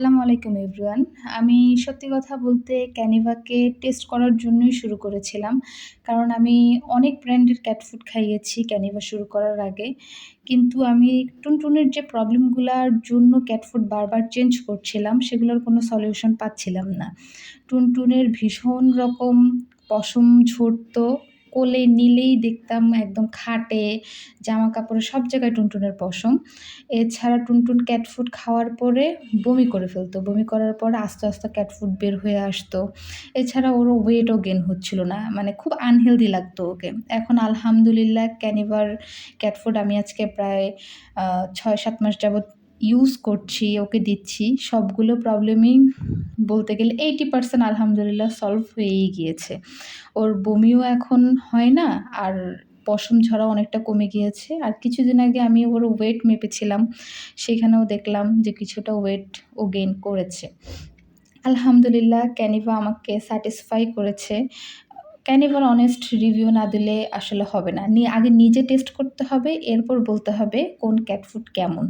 আসসালামু আলাইকুম এভরিওয়ান। আমি সত্যি কথা বলতে ক্যানিভাকে টেস্ট করার জন্যই শুরু করেছিলাম। কারণ আমি অনেক ব্র্যান্ডের ক্যাট ফুড খাইয়েছি ক্যানিভা শুরু করার আগে। কিন্তু আমি টুনটুনের যে প্রবলেমগুলার জন্য ক্যাট ফুড বারবার চেঞ্জ করছিলাম, সেগুলোর কোনো সলিউশন পাচ্ছিলাম না। টুনটুনের ভীষণ রকম পশম ঝরতো। কোলে নিলেই দেখতাম একদম খাটে, জামাকাপড়ে সব জায়গায় টুনটুনের পশম। এছাড়া টুনটুন ক্যাট ফুড খাওয়ার পরে বমি করে ফেলত। বমি করার পরে আস্তে, আস্তে ক্যাট ফুড বের হয়ে আসতো। এছাড়া ওর ওয়েটও গেইন হচ্ছিল না। মানে খুব আনহেলদি লাগতো ওকে। এখন আলহামদুলিল্লাহ ক্যানিভার ক্যাট ফুড আমি আজকে প্রায় ৬-৭ মাস যাবৎ ইউজ করছি, ওকে দিচ্ছি। সবগুলো প্রবলেমই বলতে গেলে 80% আলহামদুলিল্লাহ সলভ হয়েই গিয়েছে। ওর বমিও এখন হয় না, আর পশম ঝরাও অনেকটা কমে গিয়েছে। আর কিছুদিন আগে আমি ওর ওয়েট মেপেছিলাম। সেখানেও দেখলাম যে কিছুটা ওয়েট ও গেইন করেছে। আলহামদুলিল্লাহ ক্যানিভা আমাকে স্যাটিসফাই করেছে। ক্যানিভার অনেস্ট রিভিউ না দিলে আসলে হবে না। আগে নিজে টেস্ট করতে হবে, এরপর বলতে হবে কোন ক্যাট ফুড কেমন।